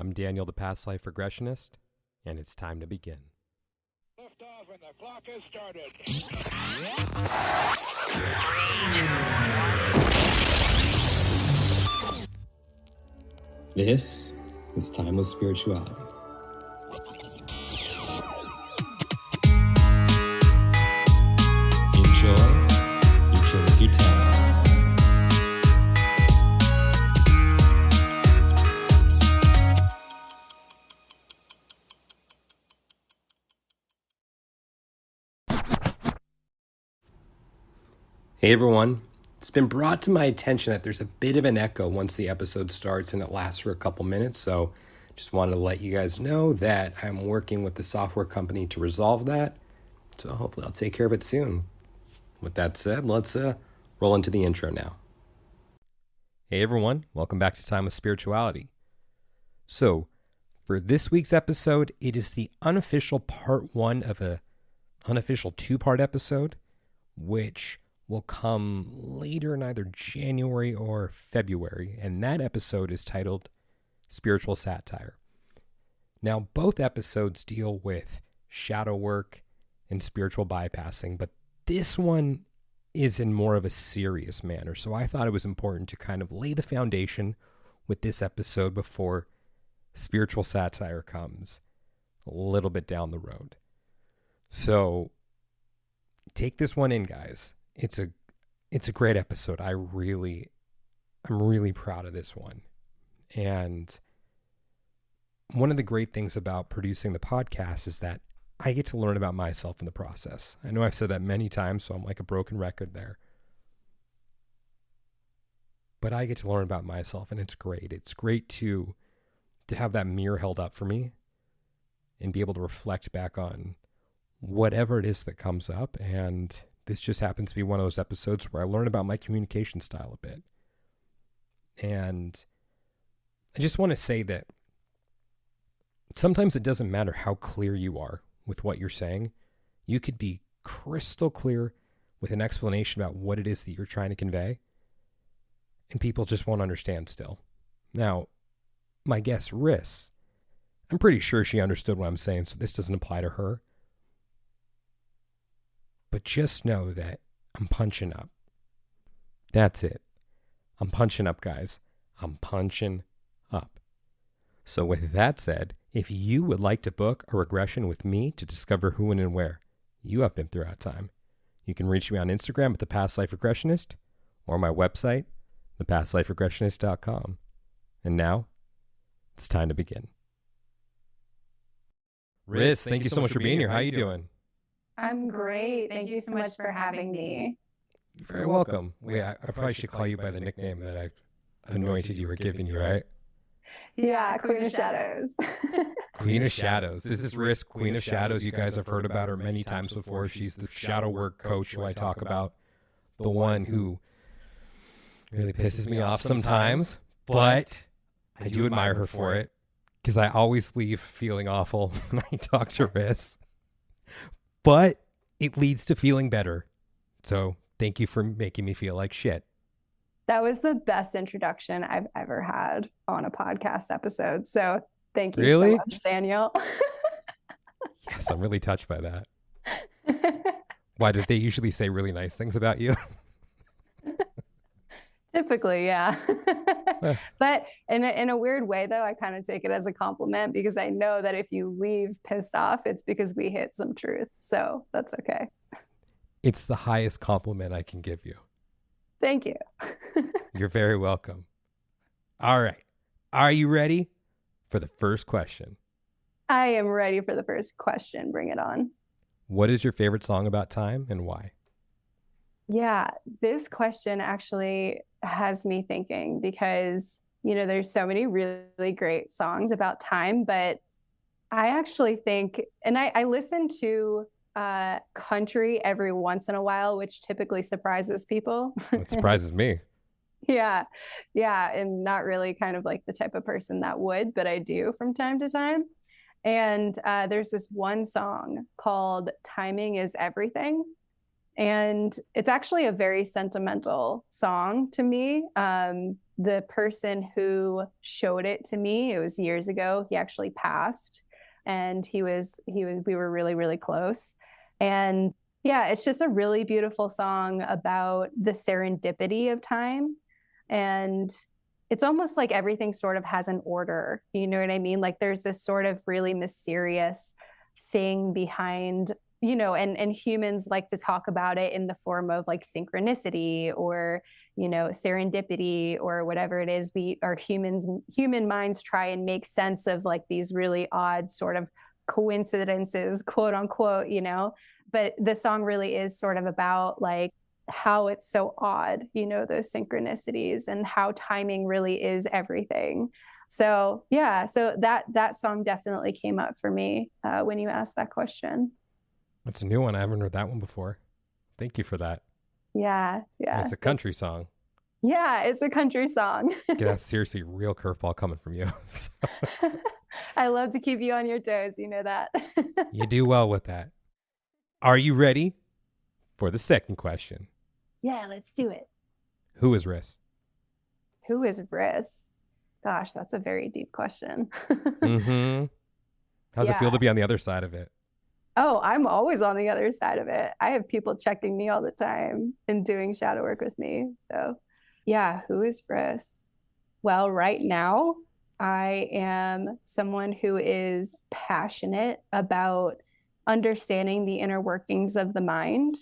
I'm Daniel, the past life regressionist, and it's time to begin. Lift off and the clock has started. This is Timeless Spirituality. Enjoy each of your time. Hey everyone, it's been brought to my attention that there's a bit of an echo once the episode starts and it lasts for a couple minutes, so just wanted to let you guys know that I'm working with the software company to resolve that, so hopefully I'll take care of it soon. With that said, let's roll into the intro now. Hey everyone, welcome back to Timeless Spirituality. So, for this week's episode, it is the unofficial part one of a unofficial two-part episode, which will come later in either January or February, and that episode is titled Spiritual Satire. Now, both episodes deal with shadow work and spiritual bypassing, but this one is in more of a serious manner, so I thought it was important to kind of lay the foundation with this episode before spiritual satire comes a little bit down the road. So, take this one in, guys. It's a great episode. I'm really proud of this one. And one of the great things about producing the podcast is that I get to learn about myself in the process. I know I've said that many times, so I'm like a broken record there. But I get to learn about myself, and it's great. It's great to have that mirror held up for me and be able to reflect back on whatever it is that comes up. And this just happens to be one of those episodes where I learn about my communication style a bit. And I just want to say that sometimes it doesn't matter how clear you are with what you're saying. You could be crystal clear with an explanation about what it is that you're trying to convey, and people just won't understand still. Now, my guest, Riss, I'm pretty sure she understood what I'm saying, so this doesn't apply to her. But just know that I'm punching up. That's it. I'm punching up, guys. I'm punching up. So with that said, if you would like to book a regression with me to discover who and where you have been throughout time, you can reach me on Instagram at The Past Life Regressionist or my website, thepastliferegressionist.com. And now, it's time to begin. Riss, thank you so much for being here. How are you doing? I'm great. Thank you so much for having me. You're very welcome. I probably should call you by the nickname that I anointed you or given you, right? Yeah, Queen of Shadows. Queen of Shadows. This is Riss, Queen of Shadows. You guys have heard about her many times before. She's the shadow work coach who I talk about. The one who really pisses me off sometimes, but I do admire her for it because I always leave feeling awful when I talk to Riss. But it leads to feeling better. So thank you for making me feel like shit. That was the best introduction I've ever had on a podcast episode. So thank you so much, Daniel. Yes, I'm really touched by that. Why, did they usually say really nice things about you? Typically, yeah. But in a weird way, though, I kind of take it as a compliment because I know that if you leave pissed off, it's because we hit some truth. So that's okay. It's the highest compliment I can give you. Thank you. You're very welcome. All right. Are you ready for the first question? I am ready for the first question. Bring it on. What is your favorite song about time and why? Yeah, this question actually has me thinking because, there's so many really great songs about time, but I actually think, and I listen to country every once in a while, which typically surprises people. It surprises me. Yeah, and not really kind of like the type of person that would, but I do from time to time. And there's this one song called Timing is Everything. And it's actually a very sentimental song to me. The person who showed it to me, it was years ago, he actually passed, and we were really, really close. And yeah, it's just a really beautiful song about the serendipity of time. And it's almost like everything sort of has an order. You know what I mean? Like there's this sort of really mysterious thing behind, and humans like to talk about it in the form of like synchronicity or, serendipity or whatever it is. Human minds try and make sense of like these really odd sort of coincidences, quote unquote, but the song really is sort of about like how it's so odd, those synchronicities and how timing really is everything. So yeah, so that song definitely came up for me when you asked that question. That's a new one. I haven't heard that one before. Thank you for that. Yeah. And it's a country song. Yeah, it's a country song. Yeah, that's seriously a real curveball coming from you. So. I love to keep you on your toes. You know that. You do well with that. Are you ready for the second question? Yeah, let's do it. Who is Riss? Who is Riss? Gosh, that's a very deep question. Mm-hmm. How's it feel to be on the other side of it? Oh, I'm always on the other side of it. I have people checking me all the time and doing shadow work with me. So yeah, who is Riss? Well, right now, I am someone who is passionate about understanding the inner workings of the mind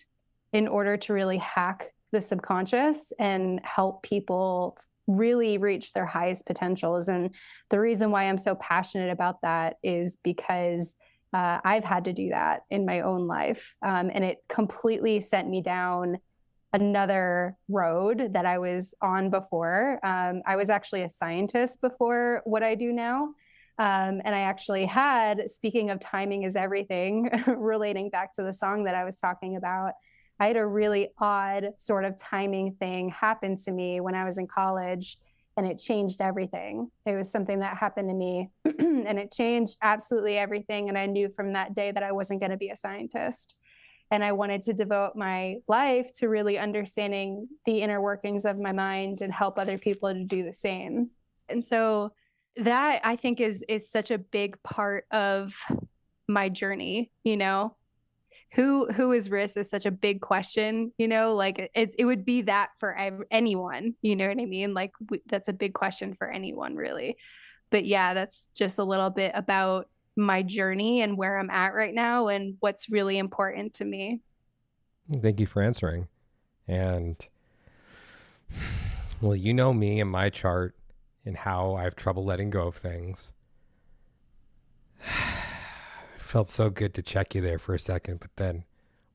in order to really hack the subconscious and help people really reach their highest potentials. And the reason why I'm so passionate about that is because I've had to do that in my own life. And it completely sent me down another road that I was on before. I was actually a scientist before what I do now. And I actually had, speaking of timing is everything, relating back to the song that I was talking about, I had a really odd sort of timing thing happen to me when I was in college, and it changed everything. It was something that happened to me and it changed absolutely everything. And I knew from that day that I wasn't going to be a scientist. And I wanted to devote my life to really understanding the inner workings of my mind and help other people to do the same. And so that, I think, is such a big part of my journey. Who is Riss is such a big question, like it would be that for anyone, you know what I mean? Like that's a big question for anyone really. But yeah, that's just a little bit about my journey and where I'm at right now and what's really important to me. Thank you for answering. And well, you know me and my chart and how I have trouble letting go of things. Felt so good to check you there for a second, but then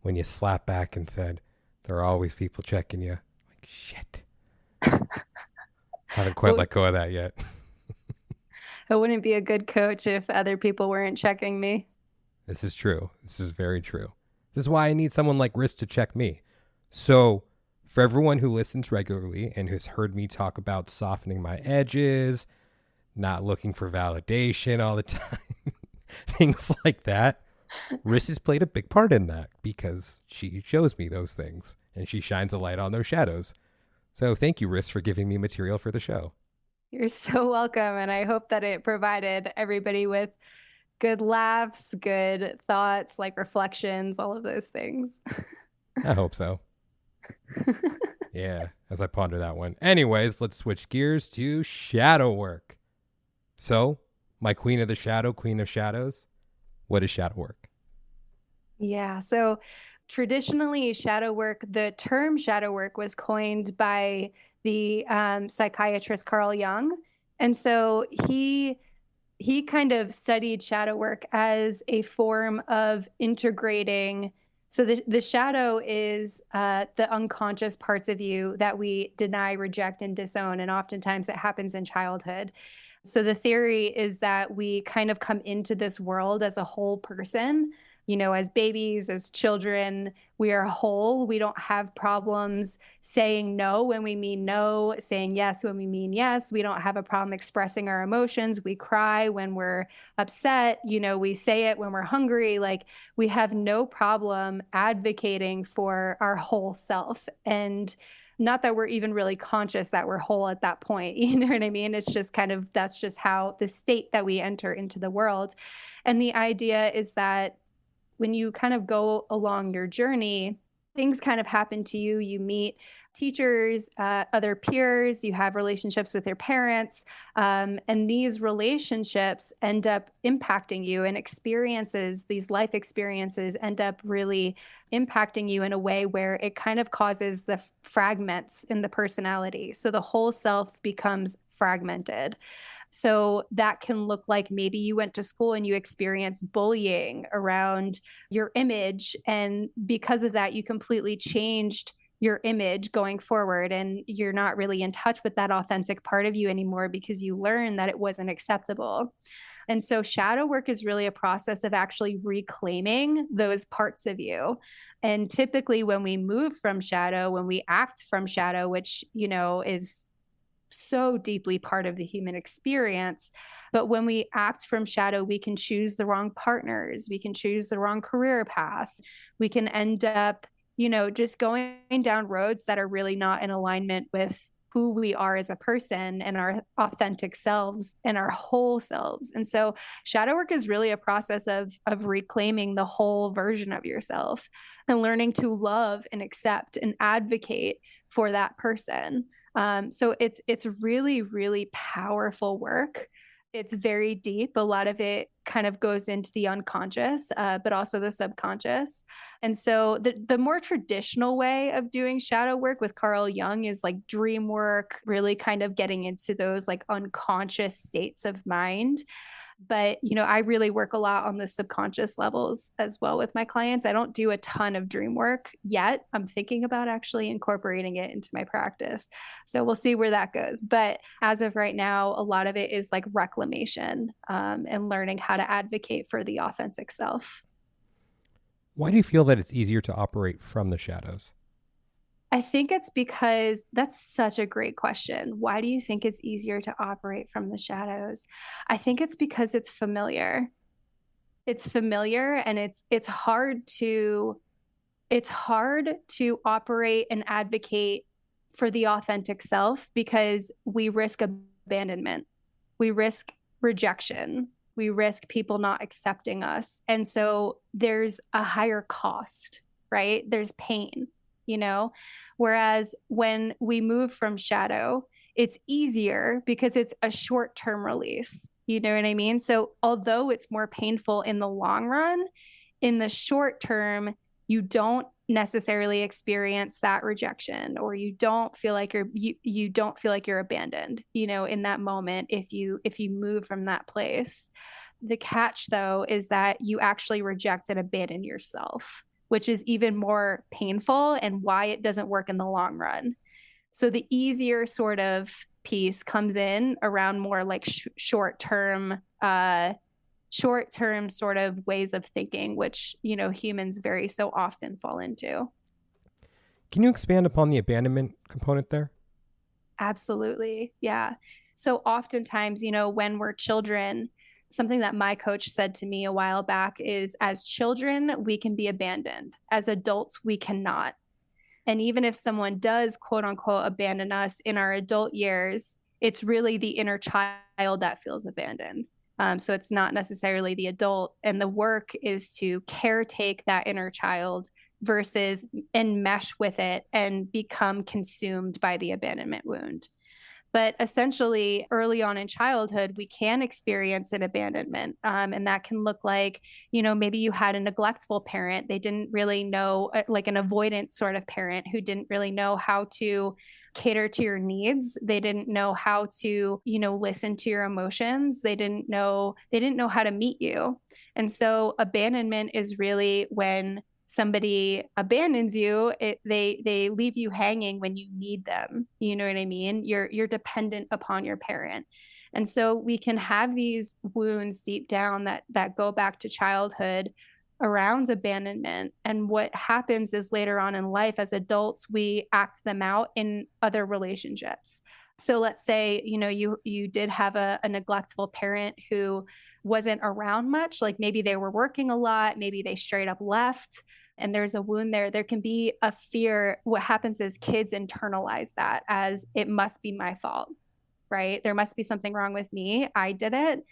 when you slapped back and said there are always people checking you, like shit. Haven't quite let go of that yet. I wouldn't be a good coach if other people weren't checking me. This is true. This is very true. This is why I need someone like Riss to check me. So for everyone who listens regularly and has heard me talk about softening my edges, not looking for validation all the time, things like that, Riss has played a big part in that because she shows me those things and she shines a light on those shadows. So thank you, Riss, for giving me material for the show. You're so welcome. And I hope that it provided everybody with good laughs, good thoughts, like reflections, all of those things. I hope so. Yeah, as I ponder that one. Anyways, let's switch gears to shadow work. So, my queen of the shadow, queen of shadows, what is shadow work? Yeah, so traditionally shadow work, the term shadow work was coined by the psychiatrist Carl Jung. And so he kind of studied shadow work as a form of integrating. So the shadow is the unconscious parts of you that we deny, reject, and disown. And oftentimes it happens in childhood. So the theory is that we kind of come into this world as a whole person, As babies, as children, we are whole. We don't have problems saying no when we mean no, saying yes when we mean yes. We don't have a problem expressing our emotions. We cry when we're upset. We say it when we're hungry. Like, we have no problem advocating for our whole self. And not that we're even really conscious that we're whole at that point. You know what I mean? It's just that's just how the state that we enter into the world. And the idea is that when you kind of go along your journey, things kind of happen to you. You meet teachers, other peers, you have relationships with your parents, and these relationships end up impacting you, and these life experiences end up really impacting you in a way where it kind of causes the fragments in the personality. So the whole self becomes fragmented. So that can look like maybe you went to school and you experienced bullying around your image. And because of that, you completely changed your image going forward. And you're not really in touch with that authentic part of you anymore because you learned that it wasn't acceptable. And so shadow work is really a process of actually reclaiming those parts of you. And typically when we move from shadow, when we act from shadow, which, is so deeply part of the human experience. But when we act from shadow, we can choose the wrong partners. We can choose the wrong career path. We can end up, just going down roads that are really not in alignment with who we are as a person and our authentic selves and our whole selves. And so shadow work is really a process of reclaiming the whole version of yourself and learning to love and accept and advocate for that person. So it's really, really powerful work. It's very deep. A lot of it kind of goes into the unconscious, but also the subconscious. And so the more traditional way of doing shadow work with Carl Jung is like dream work, really kind of getting into those like unconscious states of mind. But, I really work a lot on the subconscious levels as well with my clients. I don't do a ton of dream work yet. I'm thinking about actually incorporating it into my practice. So we'll see where that goes. But as of right now, a lot of it is like reclamation, and learning how to advocate for the authentic self. Why do you feel that it's easier to operate from the shadows? I think it's because that's such a great question. Why do you think it's easier to operate from the shadows? I think it's because it's familiar. It's familiar, and it's hard to operate and advocate for the authentic self because we risk abandonment. We risk rejection. We risk people not accepting us. And so there's a higher cost, right? There's pain. Whereas when we move from shadow, it's easier because it's a short-term release. You know what I mean? So although it's more painful in the long run, in the short term, you don't necessarily experience that rejection, or you don't feel like you don't feel like you're abandoned, in that moment if you move from that place. The catch though is that you actually reject and abandon yourself, which is even more painful and why it doesn't work in the long run. So the easier sort of piece comes in around more like short-term sort of ways of thinking, which, humans very so often fall into. Can you expand upon the abandonment component there? Absolutely. Yeah. So oftentimes, when we're children, something that my coach said to me a while back is, as children, we can be abandoned. As adults, we cannot. And even if someone does, quote unquote, abandon us in our adult years, it's really the inner child that feels abandoned. So it's not necessarily the adult. And the work is to caretake that inner child versus enmesh with it and become consumed by the abandonment wound. But essentially, early on in childhood, we can experience an abandonment. And that can look like, maybe you had a neglectful parent. They didn't really know, like an avoidant sort of parent who didn't really know how to cater to your needs. They didn't know how to, listen to your emotions. They didn't know how to meet you. And so abandonment is really when somebody abandons you, they leave you hanging when you need them. You know what I mean? You're dependent upon your parent. And so we can have these wounds deep down that go back to childhood, around abandonment. And what happens is later on in life as adults, we act them out in other relationships. So let's say, you did have a neglectful parent who wasn't around much, like maybe they were working a lot, maybe they straight up left, and there's a wound there. There can be a fear. What happens is kids internalize that as it must be my fault, right? There must be something wrong with me. I did it.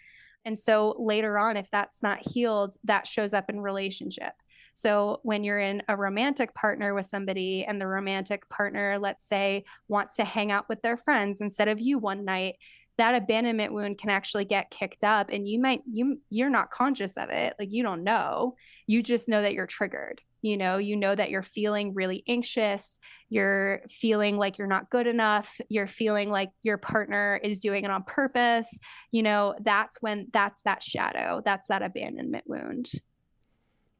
And so later on, if that's not healed, that shows up in relationship. So when you're in a romantic partner with somebody and the romantic partner, let's say, wants to hang out with their friends instead of you one night, that abandonment wound can actually get kicked up, and you're not conscious of it. Like, you don't know. You just know that you're triggered. You know that you're feeling really anxious. You're feeling like you're not good enough. You're feeling like your partner is doing it on purpose. That's that shadow. That's that abandonment wound.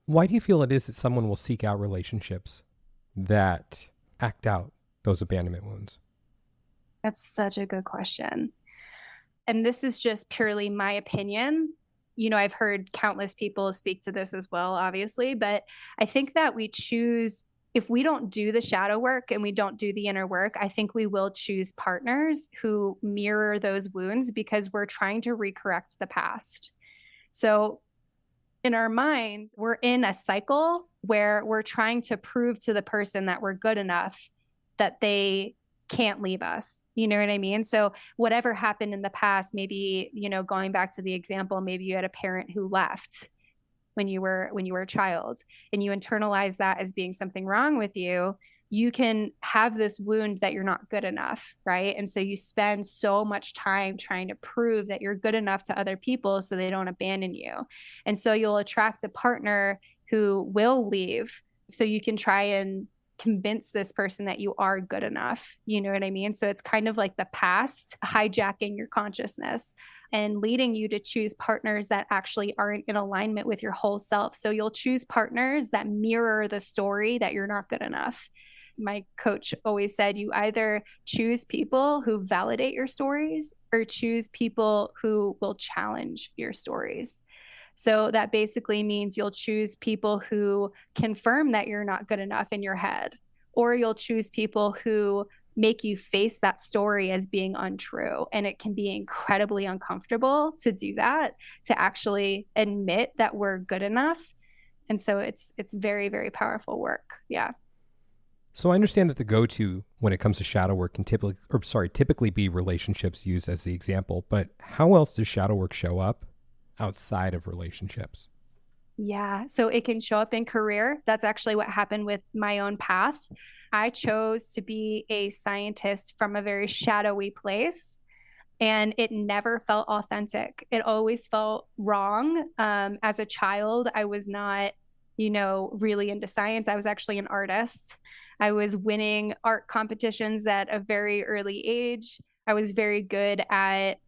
Why do you feel it is that someone will seek out relationships that act out those abandonment wounds? That's such a good question. And this is just purely my opinion. I've heard countless people speak to this as well, obviously, but I think that we choose, if we don't do the shadow work and we don't do the inner work, I think we will choose partners who mirror those wounds because we're trying to recorrect the past. So in our minds, we're in a cycle where we're trying to prove to the person that we're good enough that they can't leave us. You know what I mean? So whatever happened in the past, maybe, going back to the example, maybe you had a parent who left when you were a child, and you internalize that as being something wrong with you. You can have this wound that you're not good enough, right? And so you spend so much time trying to prove that you're good enough to other people so they don't abandon you. And so you'll attract a partner who will leave so you can try and convince this person that you are good enough. You know what I mean? So it's kind of like the past hijacking your consciousness and leading you to choose partners that actually aren't in alignment with your whole self. So you'll choose partners that mirror the story that you're not good enough. My coach always said, you either choose people who validate your stories or choose people who will challenge your stories. So that basically means you'll choose people who confirm that you're not good enough in your head, or you'll choose people who make you face that story as being untrue. And it can be incredibly uncomfortable to do that, to actually admit that we're good enough. And so it's very, very powerful work. Yeah. So I understand that the go-to when it comes to shadow work can typically be relationships used as the example, but how else does shadow work show up outside of relationships? Yeah. So it can show up in career. That's actually what happened with my own path. I chose to be a scientist from a very shadowy place, and it never felt authentic. It always felt wrong. As a child, I was not, really into science. I was actually an artist. I was winning art competitions at a very early age. I was very good at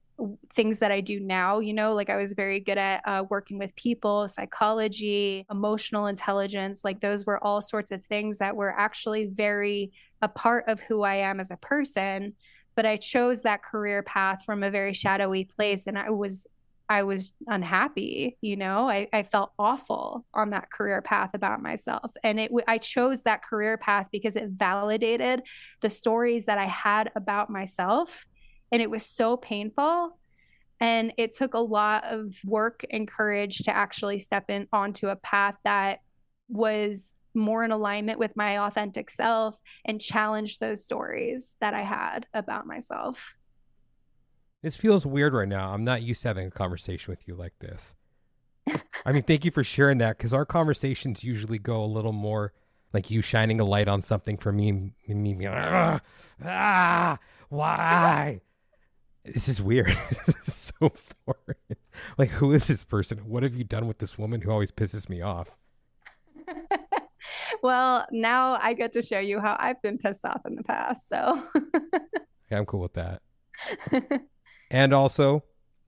things that I do now, like I was very good at working with people, psychology, emotional intelligence. Like those were all sorts of things that were actually very a part of who I am as a person. But I chose that career path from a very shadowy place, and I was unhappy. I felt awful on that career path about myself. And I chose that career path because it validated the stories that I had about myself. And it was so painful. And it took a lot of work and courage to actually step in onto a path that was more in alignment with my authentic self and challenge those stories that I had about myself. This feels weird right now. I'm not used to having a conversation with you like this. I mean, thank you for sharing that, because our conversations usually go a little more like you shining a light on something for me and me being like, why? This is weird. This is so foreign. Like, who is this person? What have you done with this woman who always pisses me off? Well, now I get to show you how I've been pissed off in the past. So yeah, I'm cool with that. And also,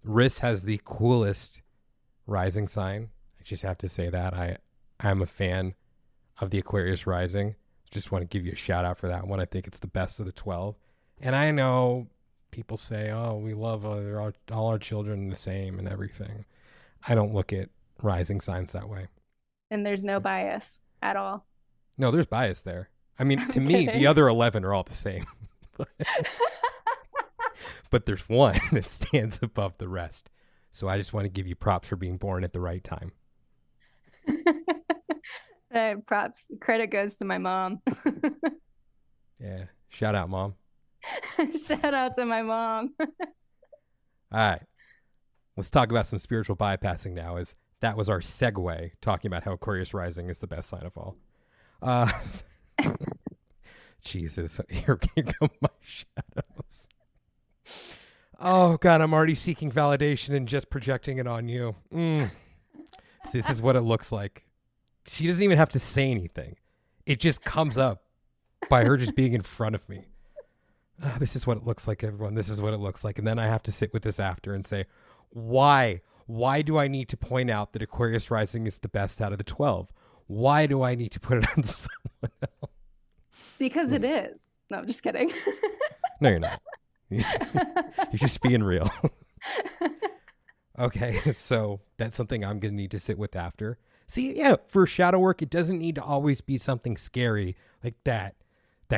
Riss has the coolest rising sign. I just have to say that. I'm a fan of the Aquarius rising. Just want to give you a shout out for that one. I think it's the best of the 12. And I know people say, oh, we love all our children the same and everything. I don't look at rising signs that way. and there's no bias at all. No, there's bias there. I mean, to I'm me, kidding. the other 11 are all the same. But there's one that stands above the rest. So I just want to give you props for being born at the right time. Props. Credit goes to my mom. Yeah. Shout out, Mom. Shout out to my mom. All right. Let's talk about some spiritual bypassing now, as that was our segue, talking about how Aquarius rising is the best sign of all. Jesus, here come my shadows. Oh, God, I'm already seeking validation and just projecting it on you. This is what it looks like. She doesn't even have to say anything. It just comes up by her just being in front of me. This is what it looks like, everyone. This is what it looks like. And then I have to sit with this after and say, why? Why do I need to point out that Aquarius rising is the best out of the 12? Why do I need to put it on someone else? Because it is. No, I'm just kidding. No, you're not. You're just being real. Okay, so that's something I'm going to need to sit with after. See, yeah, for shadow work, it doesn't need to always be something scary like that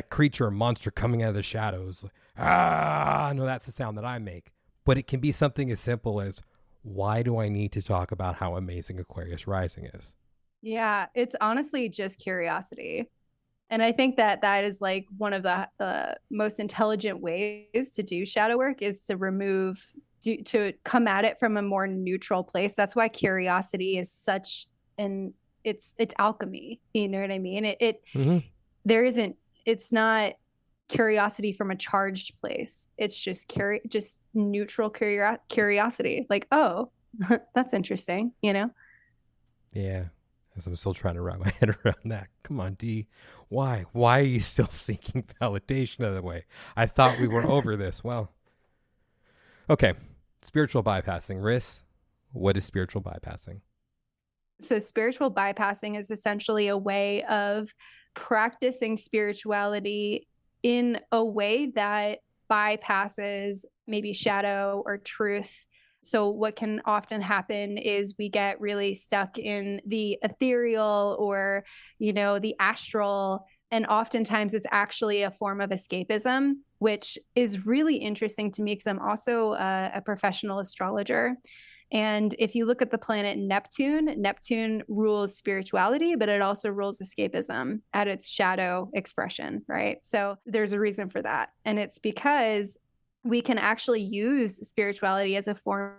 creature or monster coming out of the shadows. No, that's the sound that I make. But it can be something as simple as, why do I need to talk about how amazing Aquarius rising is? Yeah, it's honestly just curiosity. And I think that is like one of the most intelligent ways to do shadow work, is to come at it from a more neutral place. That's why curiosity is such it's alchemy. You know what I mean? It's not curiosity from a charged place. It's just neutral curiosity. Like, oh, that's interesting, you know? Yeah. As I'm still trying to wrap my head around that. Come on, D. Why? Why are you still seeking validation of the way? I thought we were over this. Well, okay. Spiritual bypassing. Riss, what is spiritual bypassing? So spiritual bypassing is essentially a way of practicing spirituality in a way that bypasses maybe shadow or truth. So what can often happen is we get really stuck in the ethereal or, the astral. And oftentimes it's actually a form of escapism, which is really interesting to me because I'm also a professional astrologer. And if you look at the planet Neptune rules spirituality, but it also rules escapism at its shadow expression, right? So there's a reason for that. And it's because we can actually use spirituality as a form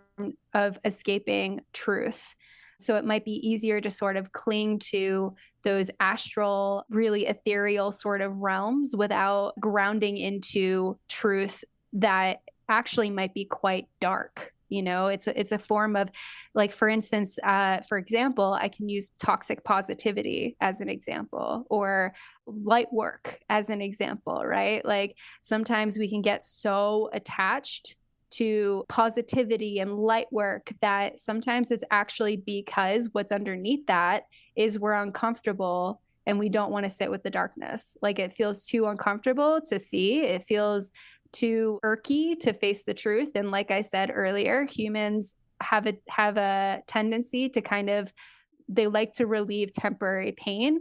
of escaping truth. So it might be easier to sort of cling to those astral, really ethereal sort of realms without grounding into truth that actually might be quite dark. It's a form of, like, for instance, for example, I can use toxic positivity as an example, or light work as an example, right? Like sometimes we can get so attached to positivity and light work that sometimes it's actually because what's underneath that is we're uncomfortable and we don't want to sit with the darkness. Like it feels too uncomfortable to see. It feels too irky to face the truth. And like I said earlier, humans have a tendency to they like to relieve temporary pain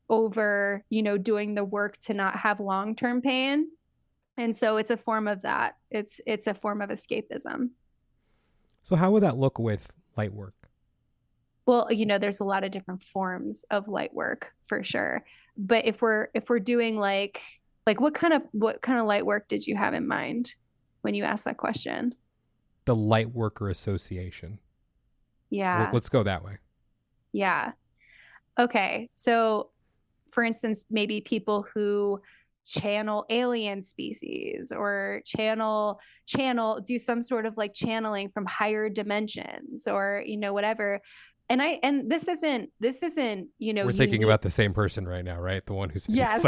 over, doing the work to not have long-term pain. And so it's a form of that. It's a form of escapism. So how would that look with light work? Well, there's a lot of different forms of light work for sure. But if we're doing like what kind of light work did you have in mind when you asked that question? The Light Worker Association. Yeah. Let's go that way. Yeah. Okay. So for instance, maybe people who channel alien species or do some sort of like channeling from higher dimensions or, whatever. And this isn't, we're thinking about the same person right now, right? The one who's, yes.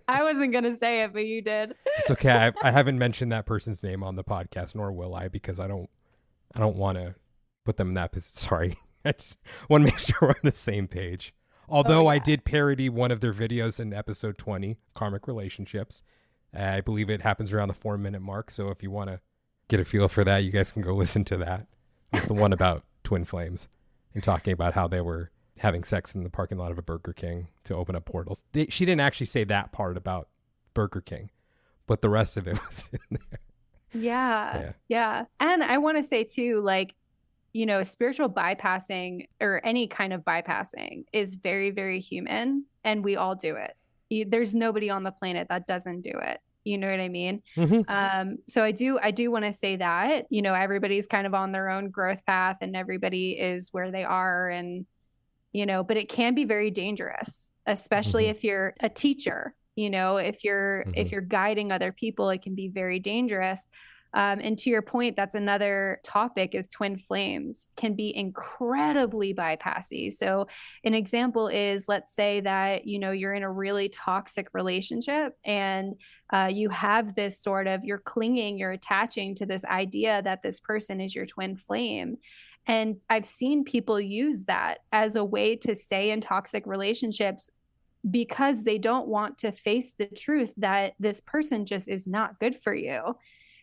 I wasn't going to say it, but you did. It's okay. I haven't mentioned that person's name on the podcast, nor will I, because I don't want to put them in that position. Sorry. I just want to make sure we're on the same page. Although I did parody one of their videos in episode 20, Karmic Relationships. I believe it happens around the 4-minute mark. So if you want to get a feel for that, you guys can go listen to that. It's the one about twin flames and talking about how they were having sex in the parking lot of a Burger King to open up portals. She didn't actually say that part about Burger King, but the rest of it was in there. Yeah. And I want to say too, like, spiritual bypassing or any kind of bypassing is very, very human, and we all do it. There's nobody on the planet that doesn't do it. You know what I mean? Mm-hmm. So I do want to say that, everybody's kind of on their own growth path and everybody is where they are. And, but it can be very dangerous, especially if you're a teacher, if you're guiding other people, it can be very dangerous. And to your point, that's another topic, is twin flames can be incredibly bypassy. So an example is, let's say that, you're in a really toxic relationship and you have this sort of, you're clinging, you're attaching to this idea that this person is your twin flame. And I've seen people use that as a way to stay in toxic relationships because they don't want to face the truth that this person just is not good for you.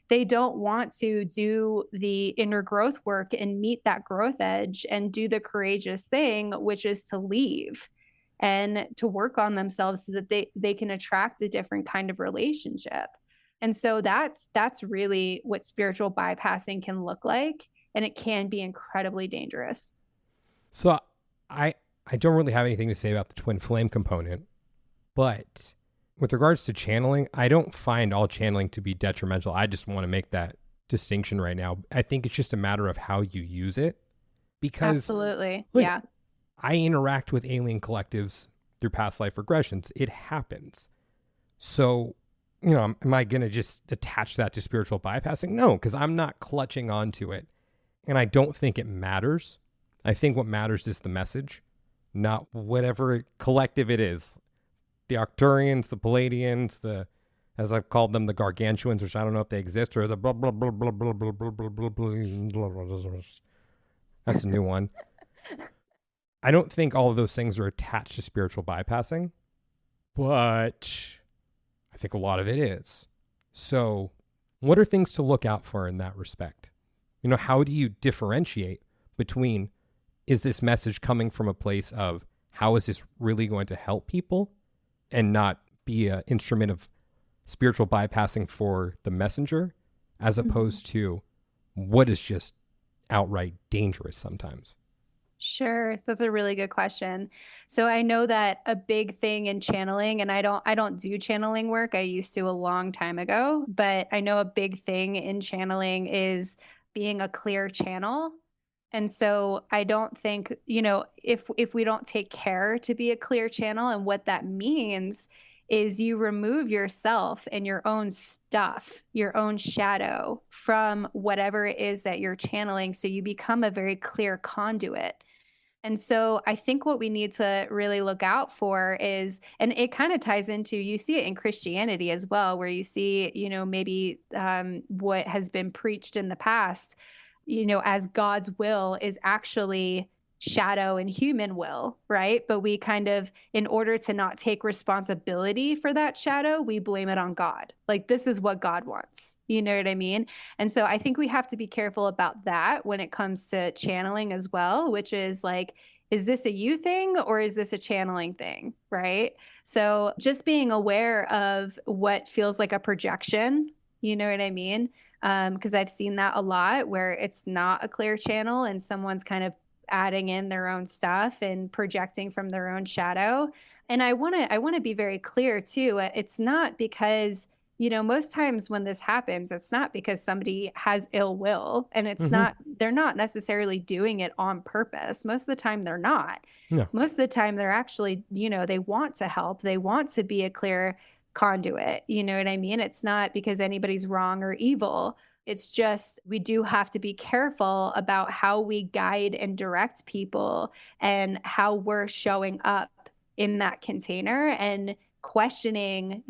They don't want to do the inner growth work and meet that growth edge and do the courageous thing, which is to leave and to work on themselves so that they can attract a different kind of relationship. And so that's really what spiritual bypassing can look like. And it can be incredibly dangerous. So I don't really have anything to say about the twin flame component, but with regards to channeling, I don't find all channeling to be detrimental. I just want to make that distinction right now. I think it's just a matter of how you use it. Because absolutely, look, yeah. I interact with alien collectives through past life regressions. It happens. So, am I going to just attach that to spiritual bypassing? No, because I'm not clutching onto it. And I don't think it matters. I think what matters is the message, not whatever collective it is. The Arcturians, the Palladians, as I've called them, the Gargantuans, which I don't know if they exist, or the blah, blah, blah, blah, blah, blah, blah, blah, blah, blah. That's a new one. I don't think all of those things are attached to spiritual bypassing, but I think a lot of it is. So what are things to look out for in that respect? How do you differentiate between, is this message coming from a place of how is this really going to help people and not be an instrument of spiritual bypassing for the messenger, as opposed to what is just outright dangerous sometimes? Sure. That's a really good question. So I know that a big thing in channeling, and I don't do channeling work. I used to a long time ago, but I know a big thing in channeling is being a clear channel. And so I don't think, if we don't take care to be a clear channel, and what that means is you remove yourself and your own stuff, your own shadow from whatever it is that you're channeling. So you become a very clear conduit. And so I think what we need to really look out for is, and it kind of ties into, you see it in Christianity as well, where you see, maybe what has been preached in the past, as God's will is actually shadow and human will, right? But we kind of, in order to not take responsibility for that shadow, we blame it on God. Like, this is what God wants. You know what I mean? And so I think we have to be careful about that when it comes to channeling as well, which is like, is this a you thing or is this a channeling thing, right? So just being aware of what feels like a projection, you know what I mean? Because I've seen that a lot, where it's not a clear channel and someone's kind of adding in their own stuff and projecting from their own shadow. And I want to be very clear too. It's not because, most times when this happens, it's not because somebody has ill will, and it's not, they're not necessarily doing it on purpose. Most of the time they're not. No. Most of the time they're actually, they want to help. They want to be a clear conduit. You know what I mean? It's not because anybody's wrong or evil. It's just, we do have to be careful about how we guide and direct people and how we're showing up in that container, and questioning,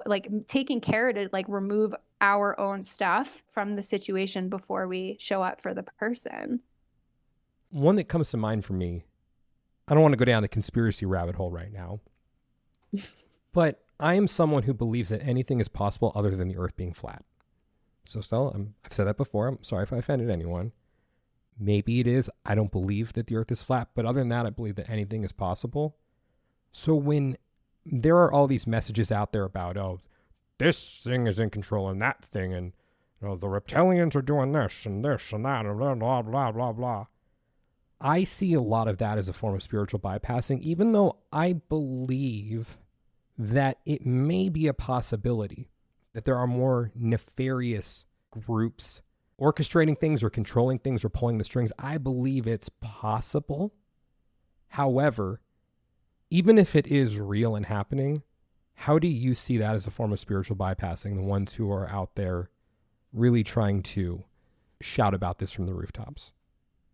like taking care to like remove our own stuff from the situation before we show up for the person. One that comes to mind for me, I don't want to go down the conspiracy rabbit hole right now, but I am someone who believes that anything is possible other than the earth being flat. So Stella, I've said that before. I'm sorry if I offended anyone. Maybe it is. I don't believe that the earth is flat, but other than that, I believe that anything is possible. So when there are all these messages out there about, oh, this thing is in control and that thing, and the reptilians are doing this and that, and blah, blah, blah, blah, blah. I see a lot of that as a form of spiritual bypassing, even though I believe that it may be a possibility that there are more nefarious groups orchestrating things or controlling things or pulling the strings. I believe it's possible. However, even if it is real and happening, how do you see that as a form of spiritual bypassing, the ones who are out there really trying to shout about this from the rooftops?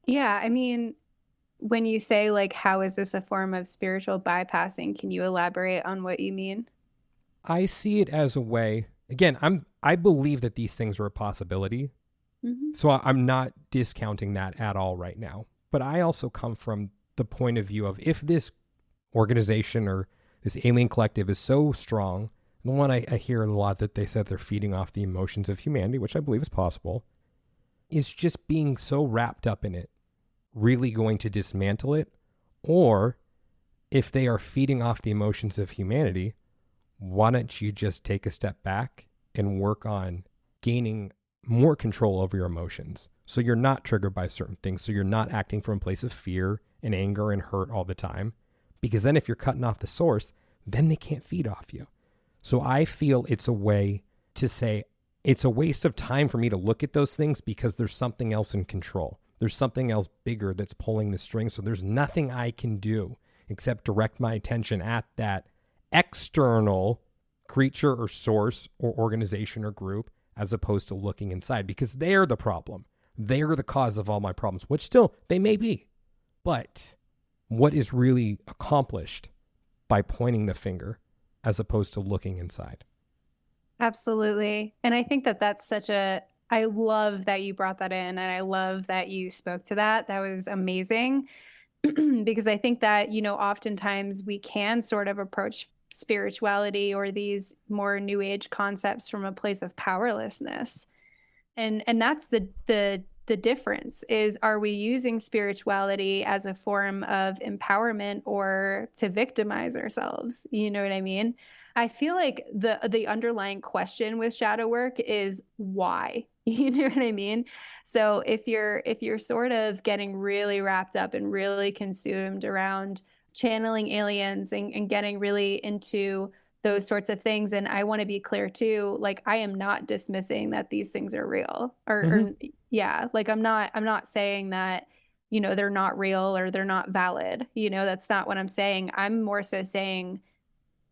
Yeah, I mean, when you say like, how is this a form of spiritual bypassing? Can you elaborate on what you mean? I see it as a way, again, I believe that these things are a possibility. Mm-hmm. So I'm not discounting that at all right now. But I also come from the point of view of, if this organization or this alien collective is so strong, the one I hear a lot that they said they're feeding off the emotions of humanity, which I believe is possible, is just being so wrapped up in it, really going to dismantle it? Or if they are feeding off the emotions of humanity, why don't you just take a step back and work on gaining more control over your emotions, so you're not triggered by certain things, so you're not acting from a place of fear and anger and hurt all the time? Because then if you're cutting off the source, then they can't feed off you. So I feel it's a way to say, it's a waste of time for me to look at those things because there's something else in control. There's something else bigger that's pulling the strings. So there's nothing I can do except direct my attention at that external creature or source or organization or group, as opposed to looking inside, because they're the problem. They're the cause of all my problems, which still they may be. But what is really accomplished by pointing the finger as opposed to looking inside? Absolutely. And I think that that's I love that you brought that in, and I love that you spoke to that. That was amazing. Because I think that, oftentimes we can sort of approach spirituality or these more new age concepts from a place of powerlessness. And that's the difference is, are we using spirituality as a form of empowerment or to victimize ourselves? You know what I mean? I feel like the underlying question with shadow work is why. You know what I mean? So if you're sort of getting really wrapped up and really consumed around channeling aliens and getting really into those sorts of things, and I want to be clear too, like, I am not dismissing that these things are real, or yeah, like I'm not saying that, they're not real or they're not valid. That's not what I'm saying. I'm more so saying,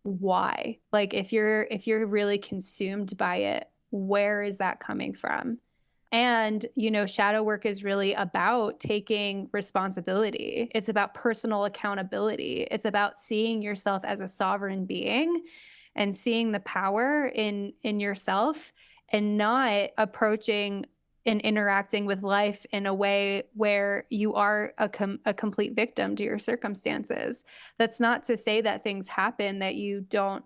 why? Like, if you're really consumed by it, where is that coming from? And, shadow work is really about taking responsibility. It's about personal accountability. It's about seeing yourself as a sovereign being and seeing the power in yourself, and not approaching and interacting with life in a way where you are a complete victim to your circumstances. That's not to say that things happen that you don't,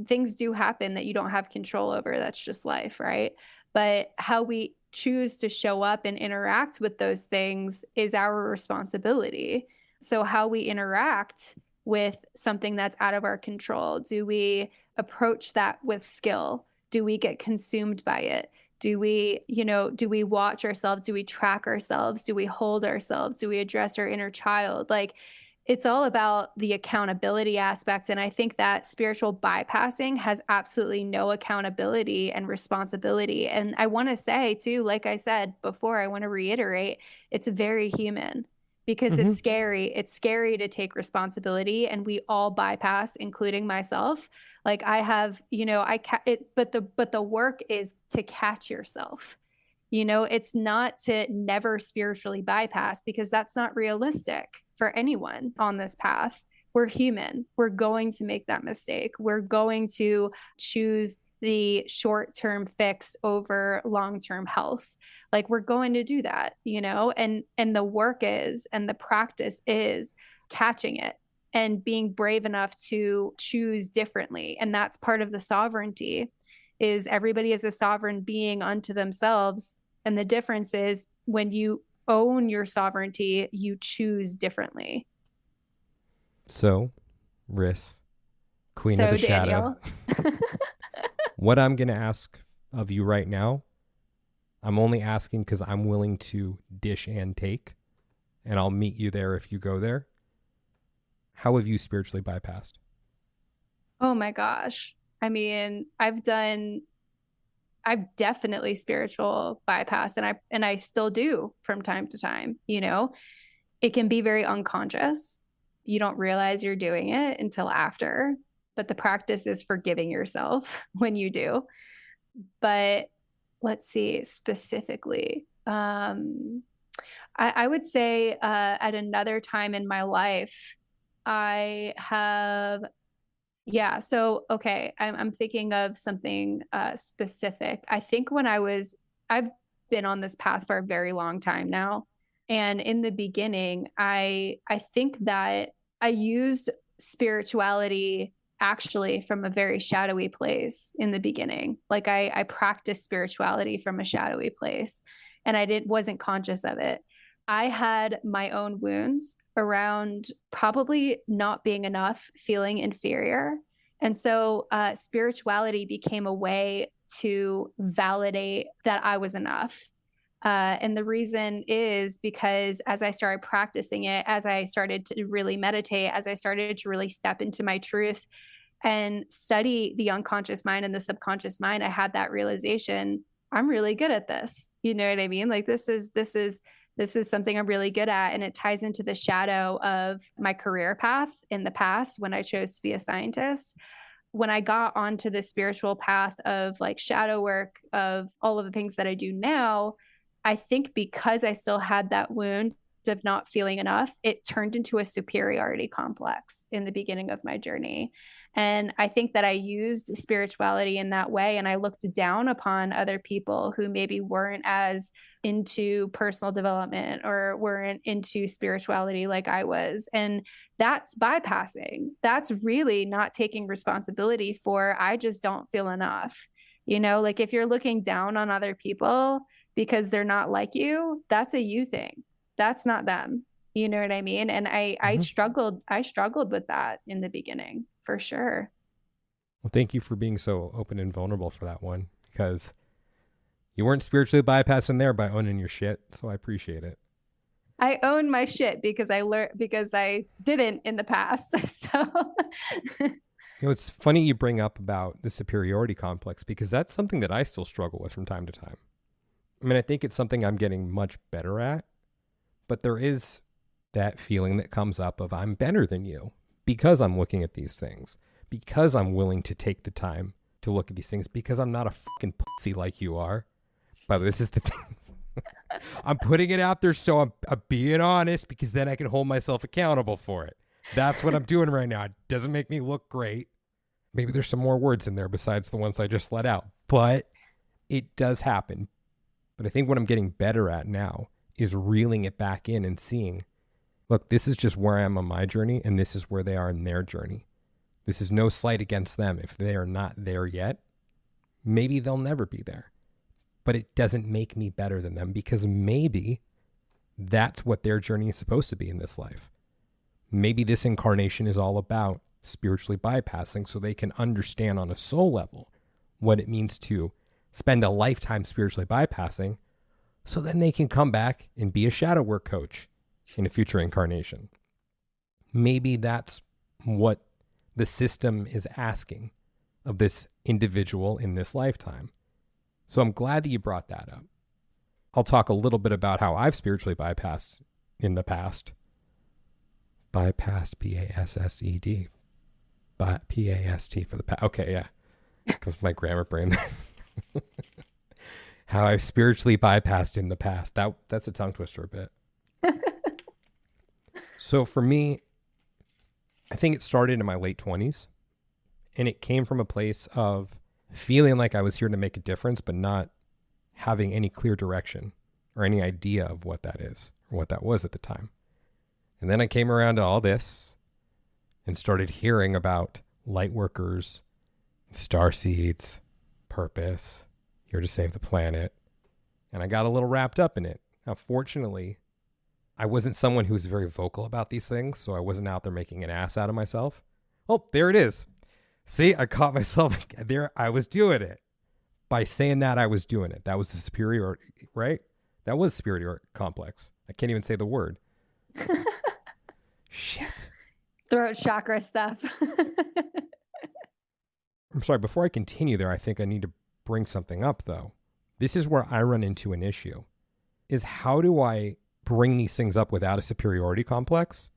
things do happen that you don't have control over. That's just life, right? But how we choose to show up and interact with those things is our responsibility. So how we interact with something that's out of our control, do we approach that with skill? Do we get consumed by it? Do we watch ourselves? Do we track ourselves? Do we hold ourselves? Do we address our inner child? Like, it's all about the accountability aspect. And I think that spiritual bypassing has absolutely no accountability and responsibility. And I want to say too, like I said before, I want to reiterate, it's very human, because it's scary. It's scary to take responsibility, and we all bypass, including myself. Like, I have, but the work is to catch yourself. It's not to never spiritually bypass, because that's not realistic for anyone on this path. We're human. We're going to make that mistake. We're going to choose the short-term fix over long-term health. Like, we're going to do that, and the work is, and the practice is catching it and being brave enough to choose differently. And that's part of the sovereignty, is everybody is a sovereign being unto themselves. And the difference is, when you own your sovereignty, you choose differently. So, Riss, Queen of the Daniel. Shadow, what I'm going to ask of you right now, I'm only asking because I'm willing to dish and take, and I'll meet you there if you go there. How have you spiritually bypassed? Oh my gosh. I mean, I've definitely spiritual bypass, and I still do from time to time, you know. It can be very unconscious. You don't realize you're doing it until after, but the practice is forgiving yourself when you do. But let's see specifically. I would say at another time in my life, I have, yeah. So, okay, I'm thinking of something specific. I think I've been on this path for a very long time now. And in the beginning, I think that I used spirituality actually from a very shadowy place in the beginning. Like I practiced spirituality from a shadowy place, and wasn't conscious of it. I had my own wounds around probably not being enough, feeling inferior. And so spirituality became a way to validate that I was enough. And the reason is because as I started practicing it, as I started to really meditate, as I started to really step into my truth and study the unconscious mind and the subconscious mind, I had that realization, I'm really good at this. You know what I mean? Like this is something I'm really good at. And it ties into the shadow of my career path in the past when I chose to be a scientist. When I got onto the spiritual path of like shadow work, of all of the things that I do now, I think because I still had that wound of not feeling enough, it turned into a superiority complex in the beginning of my journey. And I think that I used spirituality in that way. And I looked down upon other people who maybe weren't as into personal development or weren't into spirituality like I was. And that's bypassing. That's really not taking responsibility for, I just don't feel enough. You know, like if you're looking down on other people because they're not like you, that's a you thing. That's not them. You know what I mean? And I struggled with that in the beginning, for sure. Well, thank you for being so open and vulnerable for that one, because you weren't spiritually bypassing there by owning your shit. So I appreciate it. I own my shit because I didn't in the past. So You know, it's funny you bring up about the superiority complex, because that's something that I still struggle with from time to time. I mean, I think it's something I'm getting much better at, but there is that feeling that comes up of I'm better than you because I'm looking at these things, because I'm willing to take the time to look at these things, because I'm not a fucking pussy like you are. But this is the thing. I'm putting it out there so I'm being honest, because then I can hold myself accountable for it. That's what I'm doing right now. It doesn't make me look great. Maybe there's some more words in there besides the ones I just let out, but it does happen. But I think what I'm getting better at now is reeling it back in and seeing, look, this is just where I am on my journey, and this is where they are in their journey. This is no slight against them. If they are not there yet, maybe they'll never be there. But it doesn't make me better than them, because maybe that's what their journey is supposed to be in this life. Maybe this incarnation is all about spiritually bypassing so they can understand on a soul level what it means to spend a lifetime spiritually bypassing, so then they can come back and be a shadow work coach in a future incarnation. Maybe that's what the system is asking of this individual in this lifetime. So I'm glad that you brought that up. I'll talk a little bit about how I've spiritually bypassed in the past. Bypassed, B-A-S-S-E-D. P-A-S-T for the past. Okay, yeah. Comes my grammar brain there. How I've spiritually bypassed in the past. That's a tongue twister a bit. So for me, I think it started in my late 20s, and it came from a place of feeling like I was here to make a difference, but not having any clear direction or any idea of what that is or what that was at the time. And then I came around to all this and started hearing about light workers, star seeds, purpose, here to save the planet. And I got a little wrapped up in it. Now, fortunately, I wasn't someone who was very vocal about these things, so I wasn't out there making an ass out of myself. Oh, there it is. See, I caught myself there. I was doing it. By saying that, I was doing it. That was the superiority, right? That was superiority complex. I can't even say the word. Shit. Throat chakra stuff. I'm sorry, before I continue there, I think I need to bring something up, though. This is where I run into an issue, is how do I bring these things up without a superiority complex?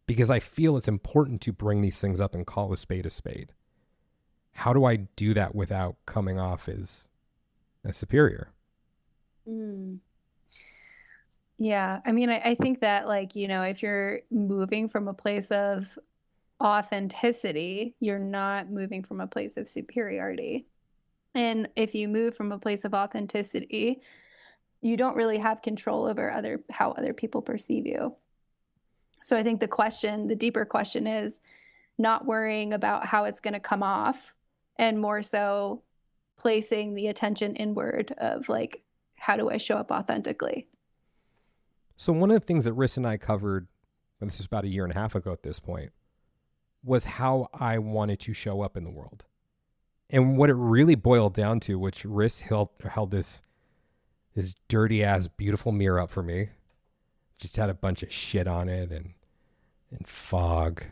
Because I feel it's important to bring these things up and call a spade a spade. How do I do that without coming off as a superior? Yeah. I mean, I think that, like, you know, if you're moving from a place of authenticity, you're not moving from a place of superiority. And if you move from a place of authenticity, you don't really have control over how other people perceive you. So I think the deeper question is not worrying about how it's going to come off, and more so placing the attention inward of, like, how do I show up authentically? So one of the things that Riss and I covered, and this is about 1.5 years ago at this point, was how I wanted to show up in the world. And what it really boiled down to, which Riss held this dirty ass beautiful mirror up for me. Just had a bunch of shit on it and fog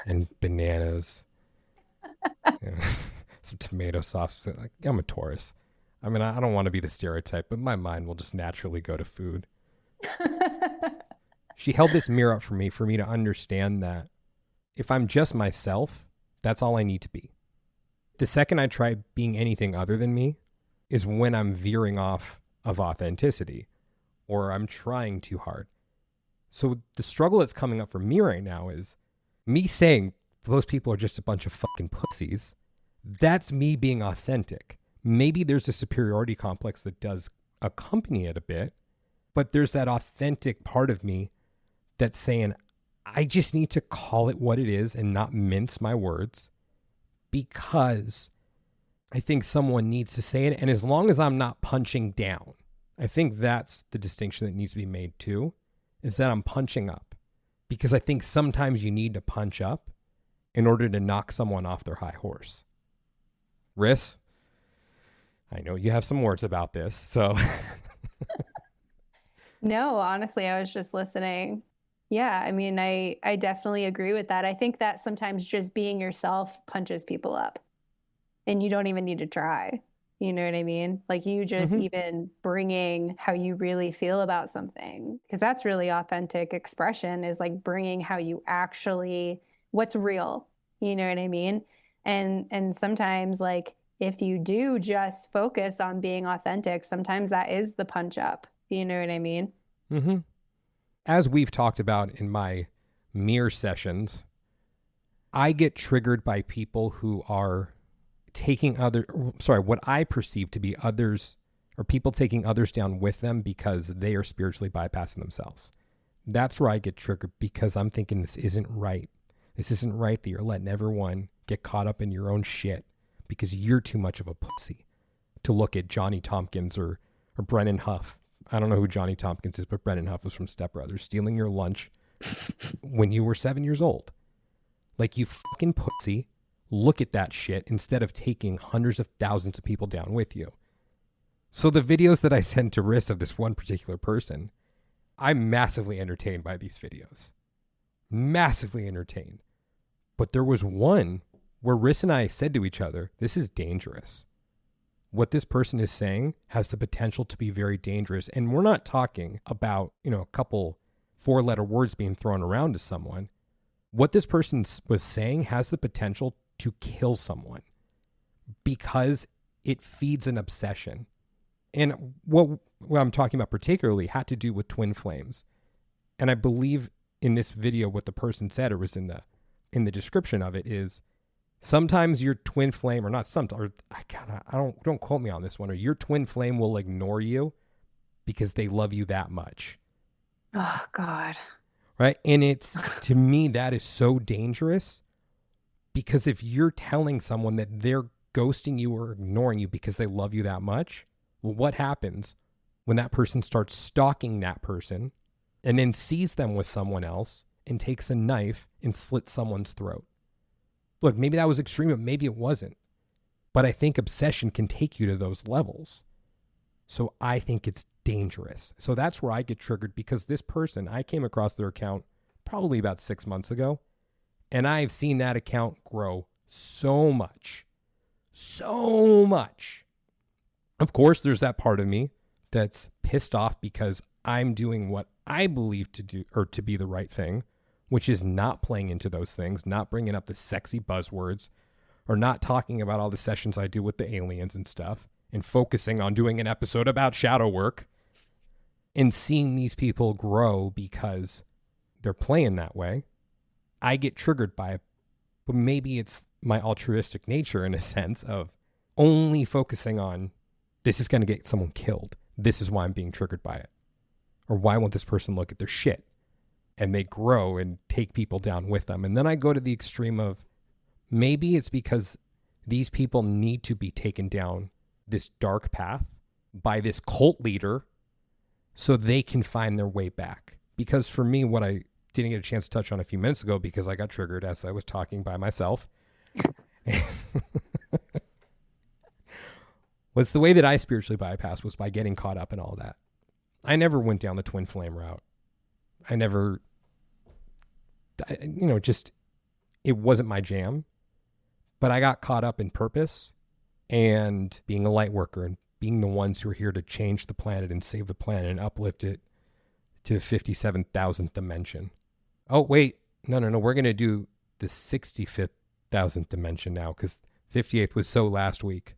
and bananas. Some tomato sauce. Like, I'm a Taurus. I mean, I don't want to be the stereotype, but my mind will just naturally go to food. She held this mirror up for me to understand that if I'm just myself, that's all I need to be. The second I try being anything other than me is when I'm veering off of authenticity or I'm trying too hard. So the struggle that's coming up for me right now is me saying those people are just a bunch of fucking pussies. That's me being authentic. Maybe there's a superiority complex that does accompany it a bit, but there's that authentic part of me that's saying, I just need to call it what it is and not mince my words, because I think someone needs to say it. And as long as I'm not punching down, I think that's the distinction that needs to be made too, is that I'm punching up. Because I think sometimes you need to punch up in order to knock someone off their high horse. Riss, I know you have some words about this, so. No, honestly, I was just listening. Yeah, I mean, I definitely agree with that. I think that sometimes just being yourself punches people up and you don't even need to try. You know what I mean? Like, you just even bringing how you really feel about something, because that's really authentic expression, is like bringing how you actually, what's real. You know what I mean? And sometimes, like, if you do just focus on being authentic, sometimes that is the punch up. You know what I mean? Mm-hmm. As we've talked about in my mirror sessions, I get triggered by people who are taking what I perceive to be others, or people taking others down with them because they are spiritually bypassing themselves. That's where I get triggered, because I'm thinking this isn't right. This isn't right that you're letting everyone get caught up in your own shit because you're too much of a pussy to look at Johnny Tompkins or Brennan Huff. I don't know who Johnny Tompkins is, but Brennan Huff was from Step Brothers, stealing your lunch when you were 7 years old. Like, you fucking pussy, look at that shit instead of taking hundreds of thousands of people down with you. So the videos that I send to Riss of this one particular person, I'm massively entertained by these videos. Massively entertained. But there was one where Riss and I said to each other, this is dangerous. What this person is saying has the potential to be very dangerous. And we're not talking about, a couple 4-letter words being thrown around to someone. What this person was saying has the potential to kill someone because it feeds an obsession. And what I'm talking about particularly had to do with twin flames. And I believe in this video, what the person said, or was in the description of it, is sometimes your twin flame, or not sometimes, don't quote me on this one, or your twin flame will ignore you because they love you that much. Oh, God. Right? And it's, to me, that is so dangerous, because if you're telling someone that they're ghosting you or ignoring you because they love you that much, well, what happens when that person starts stalking that person and then sees them with someone else and takes a knife and slits someone's throat. Look, maybe that was extreme, but maybe it wasn't. But I think obsession can take you to those levels. So I think it's dangerous. So that's where I get triggered, because this person, I came across their account probably about 6 months ago, and I've seen that account grow so much. So much. Of course, there's that part of me that's pissed off because I'm doing what I believe to do, or to be the right thing, which is not playing into those things, not bringing up the sexy buzzwords, or not talking about all the sessions I do with the aliens and stuff, and focusing on doing an episode about shadow work, and seeing these people grow because they're playing that way. I get triggered by it, but maybe it's my altruistic nature in a sense of only focusing on, this is going to get someone killed. This is why I'm being triggered by it. Or why won't this person look at their shit? And they grow and take people down with them. And then I go to the extreme of, maybe it's because these people need to be taken down this dark path by this cult leader so they can find their way back. Because for me, what I didn't get a chance to touch on a few minutes ago, because I got triggered as I was talking by myself, was the way that I spiritually bypassed was by getting caught up in all that. I never went down the twin flame route. I never, just, it wasn't my jam. But I got caught up in purpose and being a light worker and being the ones who are here to change the planet and save the planet and uplift it to the 57,000th dimension. Oh, wait. No. We're going to do the 65,000th dimension now, because 58th was so last week.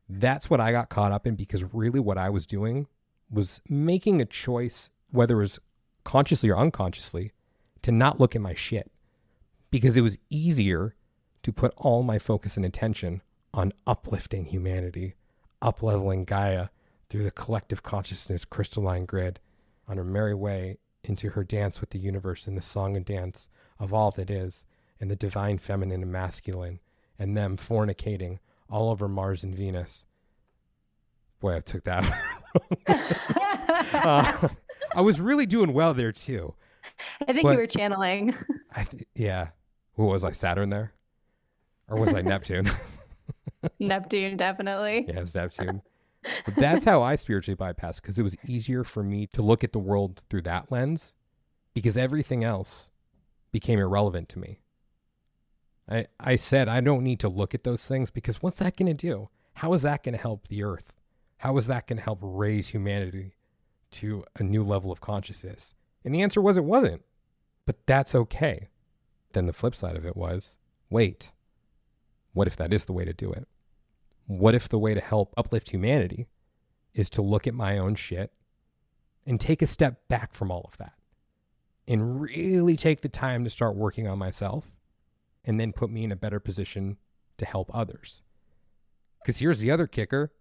That's what I got caught up in, because really what I was doing was making a choice, whether it was consciously or unconsciously, to not look at my shit, because it was easier to put all my focus and attention on uplifting humanity, up-leveling Gaia through the collective consciousness crystalline grid on her merry way into her dance with the universe in the song and dance of all that is, and the divine feminine and masculine, and them fornicating all over Mars and Venus. Boy, I took that. I was really doing well there too. I think you were channeling. Yeah. Who was I, Saturn there? Or was I Neptune? Neptune, definitely. Yeah, it's Neptune. But that's how I spiritually bypassed, because it was easier for me to look at the world through that lens, because everything else became irrelevant to me. I said I don't need to look at those things, because what's that going to do? How is that going to help the earth? How is that going to help raise humanity to a new level of consciousness? And the answer was it wasn't. But that's okay. Then the flip side of it was, wait, what if that is the way to do it? What if the way to help uplift humanity is to look at my own shit and take a step back from all of that and really take the time to start working on myself, and then put me in a better position to help others? Because here's the other kicker.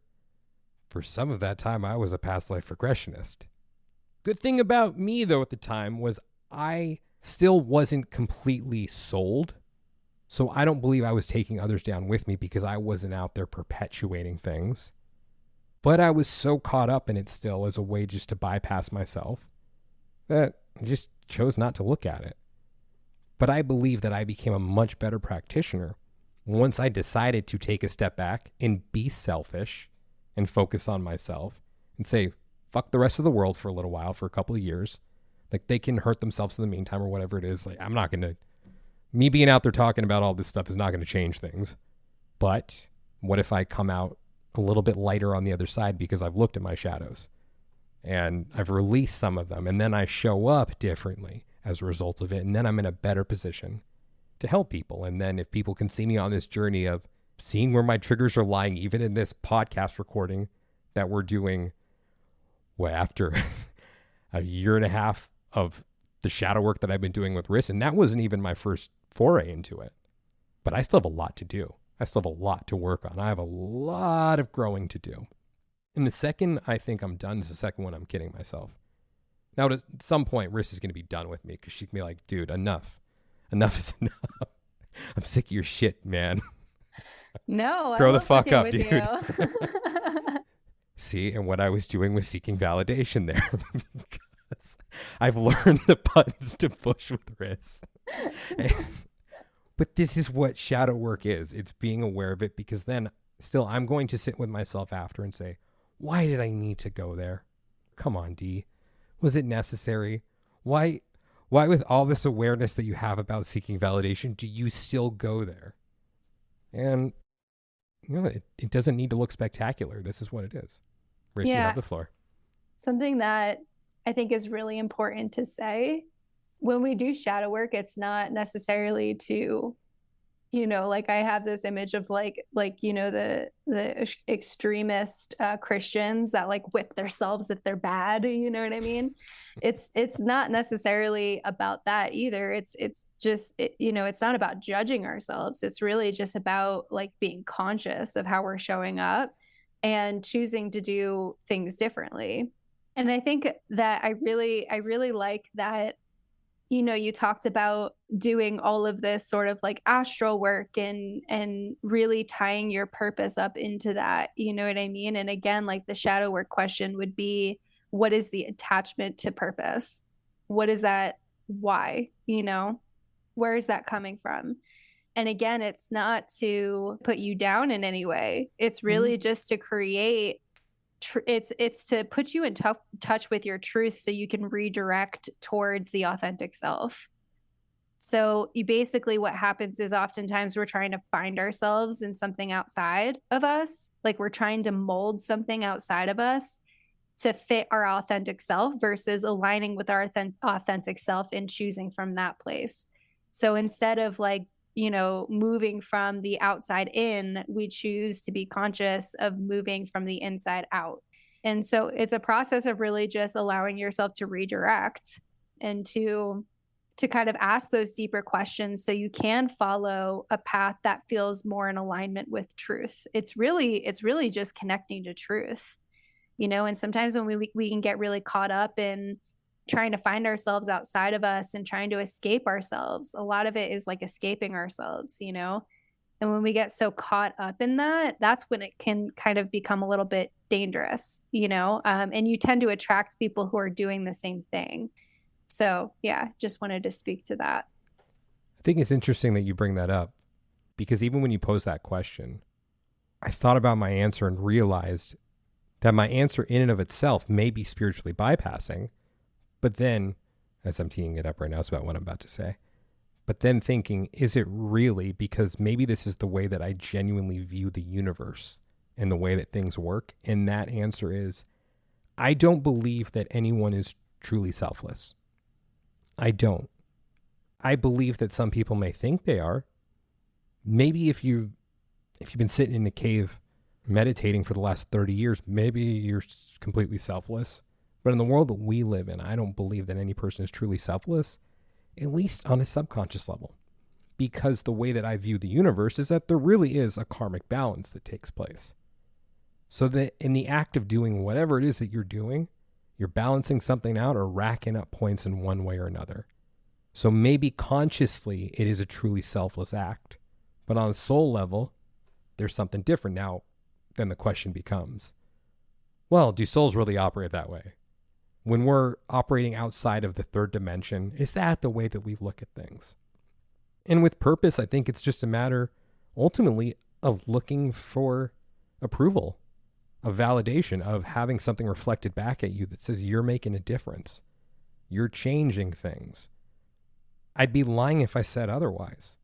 For some of that time, I was a past life regressionist. Good thing about me, though, at the time was I still wasn't completely sold. So I don't believe I was taking others down with me, because I wasn't out there perpetuating things. But I was so caught up in it still as a way just to bypass myself that I just chose not to look at it. But I believe that I became a much better practitioner once I decided to take a step back and be selfish and focus on myself and say, fuck the rest of the world for a little while, for a couple of years. Like, they can hurt themselves in the meantime or whatever it is. Like, I'm not going to, me being out there talking about all this stuff is not going to change things. But what if I come out a little bit lighter on the other side, because I've looked at my shadows and I've released some of them, and then I show up differently as a result of it, and then I'm in a better position to help people. And then if people can see me on this journey of seeing where my triggers are lying, even in this podcast recording that we're doing, after a year and a half of the shadow work that I've been doing with Riss, and that wasn't even my first foray into it. But I still have a lot to do. I still have a lot to work on. I have a lot of growing to do. And the second I think I'm done is the second one I'm kidding myself. Now, at some point, Riss is going to be done with me, because she can be like, dude, enough. Enough is enough. I'm sick of your shit, man. No, Grow the fuck up, dude. See, and what I was doing was seeking validation there because I've learned the buttons to push with Riss. But this is what shadow work is. It's being aware of it, because then still I'm going to sit with myself after and say, why did I need to go there? Come on, D. Was it necessary? Why with all this awareness that you have about seeking validation, do you still go there? And it doesn't need to look spectacular. This is what it is. Riss, you have the floor. Something that I think is really important to say, when we do shadow work, it's not necessarily to, like I have this image of like the extremist Christians that like whip themselves if they're bad. You know what I mean? It's not necessarily about that either. It's just it's not about judging ourselves. It's really just about like being conscious of how we're showing up and choosing to do things differently. And I think that I really like that, you talked about doing all of this sort of like astral work and really tying your purpose up into that. You know what I mean? And again, like the shadow work question would be, what is the attachment to purpose? What is that? Why? Where is that coming from? And again, it's not to put you down in any way. It's really just to create it's to put you in touch with your truth so you can redirect towards the authentic self. So you basically, what happens is oftentimes we're trying to find ourselves in something outside of us. Like we're trying to mold something outside of us to fit our authentic self versus aligning with our authentic self and choosing from that place. So instead of like, moving from the outside in, we choose to be conscious of moving from the inside out. And so it's a process of really just allowing yourself to redirect and to kind of ask those deeper questions so you can follow a path that feels more in alignment with truth. It's really just connecting to truth, and sometimes when we can get really caught up in trying to find ourselves outside of us and trying to escape ourselves. A lot of it is like escaping ourselves, and when we get so caught up in that, that's when it can kind of become a little bit dangerous, and you tend to attract people who are doing the same thing. So yeah, just wanted to speak to that. I think it's interesting that you bring that up, because even when you pose that question, I thought about my answer and realized that my answer in and of itself may be spiritually bypassing. But then, as I'm teeing it up right now, it's about what I'm about to say. But then thinking, is it really? Because maybe this is the way that I genuinely view the universe and the way that things work. And that answer is, I don't believe that anyone is truly selfless. I don't. I believe that some people may think they are. Maybe if you've been sitting in a cave meditating for the last 30 years, maybe you're completely selfless. But in the world that we live in, I don't believe that any person is truly selfless, at least on a subconscious level. Because the way that I view the universe is that there really is a karmic balance that takes place. So that in the act of doing whatever it is that you're doing, you're balancing something out or racking up points in one way or another. So maybe consciously it is a truly selfless act. But on a soul level, there's something different. Now, then the question becomes, well, do souls really operate that way? When we're operating outside of the third dimension, is that the way that we look at things? And with purpose, I think it's just a matter, ultimately, of looking for approval, of validation, of having something reflected back at you that says you're making a difference. You're changing things. I'd be lying if I said otherwise.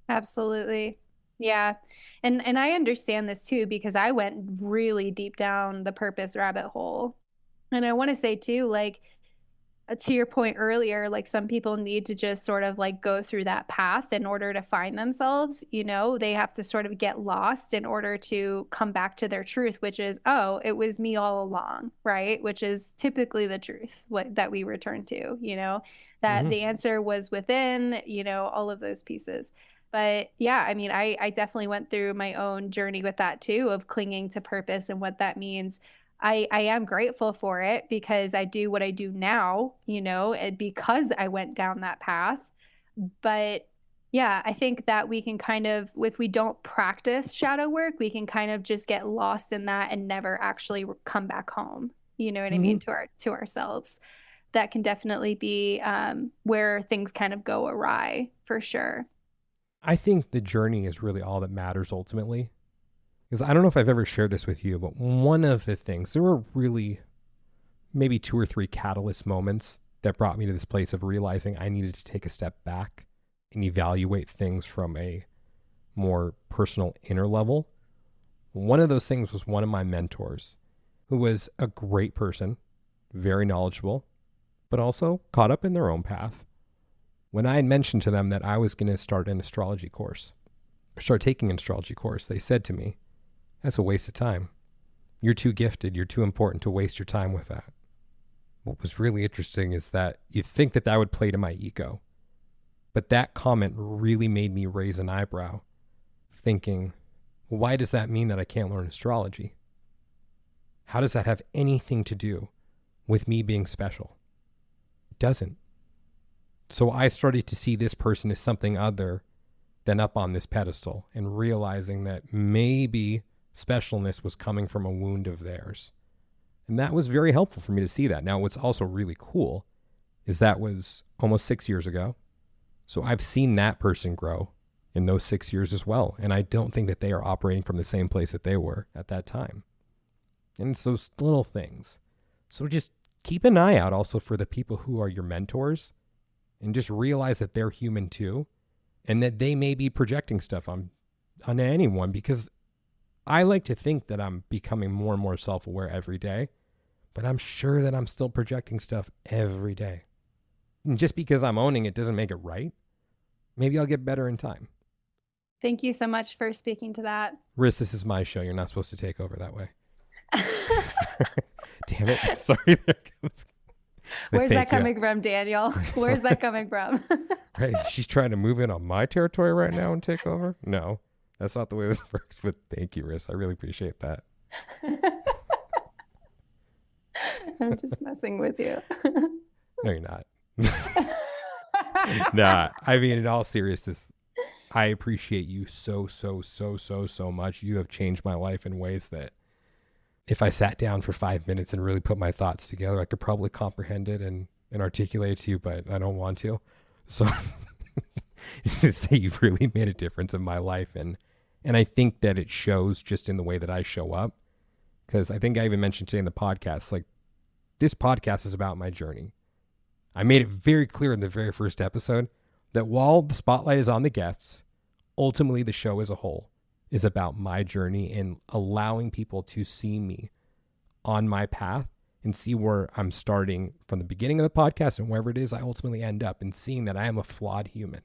Absolutely. Yeah. And I understand this too, because I went really deep down the purpose rabbit hole. And I want to say too, like, to your point earlier, like some people need to just sort of like go through that path in order to find themselves. They have to sort of get lost in order to come back to their truth, which is, oh, it was me all along, right? Which is typically the truth that we return to, that the answer was within, all of those pieces. But yeah, I mean, I definitely went through my own journey with that too, of clinging to purpose and what that means. I am grateful for it because I do what I do now, and because I went down that path. But Yeah, I think that we can kind of, if we don't practice shadow work, we can kind of just get lost in that and never actually come back home. You know what I mean? To ourselves. That can definitely be where things kind of go awry for sure. I think the journey is really all that matters ultimately. Because I don't know if I've ever shared this with you, but one of the things, there were really maybe 2 or 3 catalyst moments that brought me to this place of realizing I needed to take a step back and evaluate things from a more personal inner level. One of those things was one of my mentors, who was a great person, very knowledgeable, but also caught up in their own path. When I had mentioned to them that I was going to start an astrology course, or start taking an astrology course, they said to me, "That's a waste of time. You're too gifted. You're too important to waste your time with that." What was really interesting is that you'd think that that would play to my ego. But that comment really made me raise an eyebrow, thinking, well, why does that mean that I can't learn astrology? How does that have anything to do with me being special? It doesn't. So I started to see this person as something other than up on this pedestal, and realizing that maybe specialness was coming from a wound of theirs. And that was very helpful for me to see that. Now, what's also really cool is that was almost 6 years ago. So I've seen that person grow in those 6 years as well. And I don't think that they are operating from the same place that they were at that time. And it's those little things. So just keep an eye out also for the people who are your mentors, and just realize that they're human too, and that they may be projecting stuff on anyone, because I like to think that I'm becoming more and more self-aware every day, but I'm sure that I'm still projecting stuff every day. And just because I'm owning it doesn't make it right. Maybe I'll get better in time. Thank you so much for speaking to that. Riss, this is my show. You're not supposed to take over that way. Damn it. Sorry. Where's that coming from, Daniel? Where's that coming from? Right, she's trying to move in on my territory right now and take over? No, that's not the way this works. But thank you, Riss. I really appreciate that. I'm just messing with you. No, you're not. Nah, I mean, in all seriousness, I appreciate you so much. You have changed my life in ways that if I sat down for 5 minutes and really put my thoughts together, I could probably comprehend it and articulate it to you, but I don't want to. So to say you've really made a difference in my life. And I think that it shows just in the way that I show up. Because I think I even mentioned today in the podcast, like, this podcast is about my journey. I made it very clear in the very first episode that while the spotlight is on the guests, ultimately the show as a whole is about my journey and allowing people to see me on my path and see where I'm starting from the beginning of the podcast and wherever it is I ultimately end up, and seeing that I am a flawed human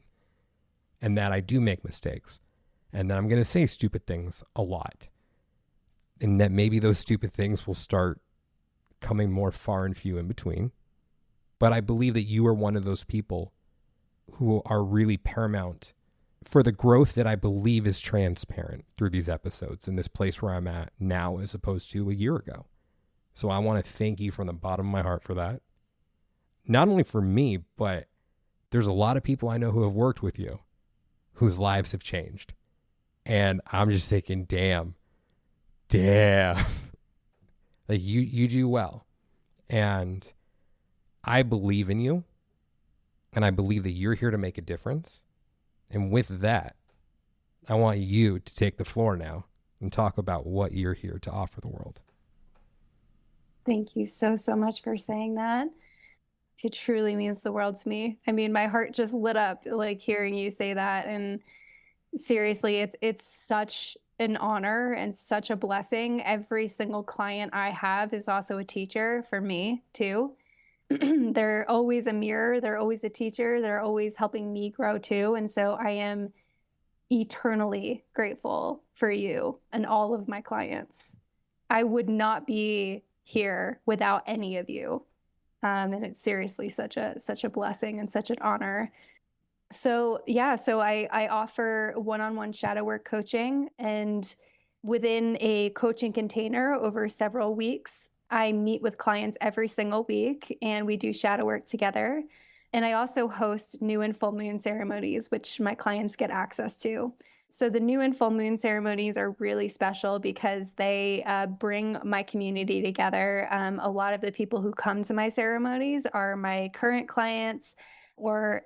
and that I do make mistakes and that I'm going to say stupid things a lot, and that maybe those stupid things will start coming more far and few in between. But I believe that you are one of those people who are really paramount for the growth that I believe is transparent through these episodes in this place where I'm at now as opposed to a year ago. So I want to thank you from the bottom of my heart for that. Not only for me, but there's a lot of people I know who have worked with you whose lives have changed. And I'm just thinking, damn. Like, you do well. And I believe in you. And I believe that you're here to make a difference. And with that, I want you to take the floor now and talk about what you're here to offer the world. Thank you so much for saying that. It truly means the world to me. I mean, my heart just lit up, like, hearing you say that. And seriously, it's such an honor and such a blessing. Every single client I have is also a teacher for me too. They're always a mirror. They're always a teacher. They're always helping me grow too. And so I am eternally grateful for you and all of my clients. I would not be here without any of you. And it's seriously such a blessing and such an honor. So yeah, I offer one-on-one shadow work coaching, and within a coaching container over several weeks, I meet with clients every single week and we do shadow work together. And I also host new and full moon ceremonies, which my clients get access to. So the new and full moon ceremonies are really special because they bring my community together. A lot of the people who come to my ceremonies are my current clients or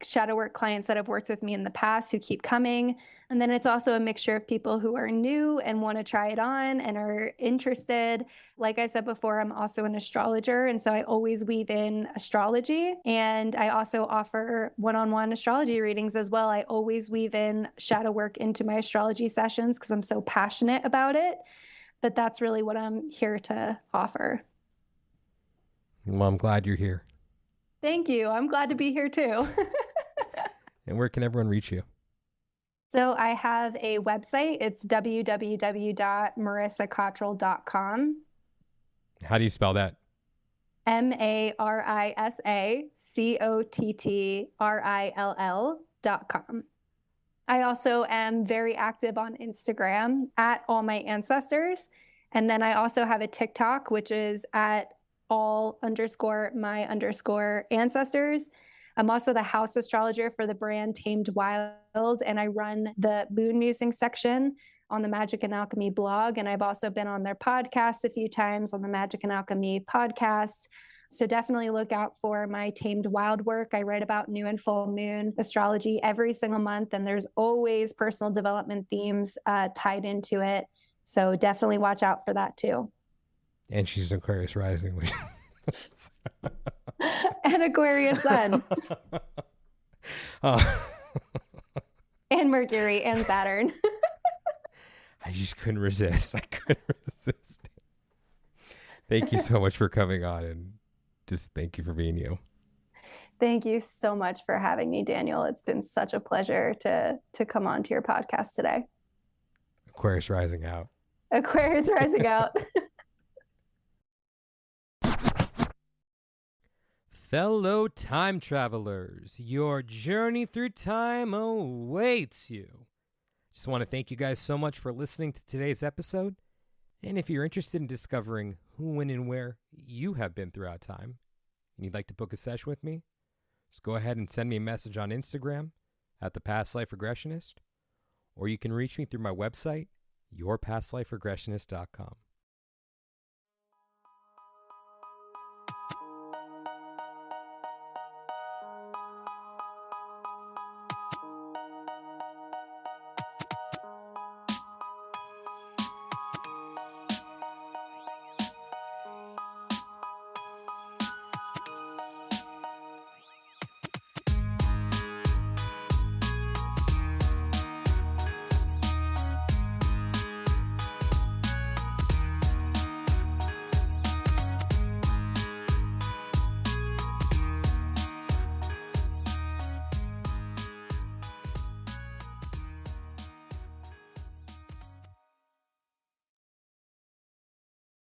shadow work clients that have worked with me in the past who keep coming. And then it's also a mixture of people who are new and want to try it on and are interested. Like I said before, I'm also an astrologer. And so I always weave in astrology. And I also offer one-on-one astrology readings as well. I always weave in shadow work into my astrology sessions because I'm so passionate about it. But that's really what I'm here to offer. Well, I'm glad you're here. Thank you. I'm glad to be here too. And where can everyone reach you? So I have a website. It's www.marisacottrill.com. How do you spell that? MARISACOTTRILL.com. I also am very active on Instagram at All My Ancestors. And then I also have a TikTok, which is at all_my_ancestors. I'm also the house astrologer for the brand Tamed Wild, and I run the moon musing section on the Magic and Alchemy blog. And I've also been on their podcast a few times on the Magic and Alchemy podcast. So definitely look out for my Tamed Wild work. I write about new and full moon astrology every single month, and there's always personal development themes tied into it. So definitely watch out for that too. And she's an Aquarius rising. And Aquarius sun. And Mercury and Saturn. I just couldn't resist. Thank you so much for coming on, and just thank you for being you. Thank you so much for having me, Daniel. It's been such a pleasure to come on to your podcast today. Aquarius rising out. Aquarius rising out. Fellow time travelers, your journey through time awaits you. Just want to thank you guys so much for listening to today's episode. And if you're interested in discovering who, when, and where you have been throughout time, and you'd like to book a sesh with me, just go ahead and send me a message on Instagram at The Past Life Regressionist, or you can reach me through my website, yourpastliferegressionist.com.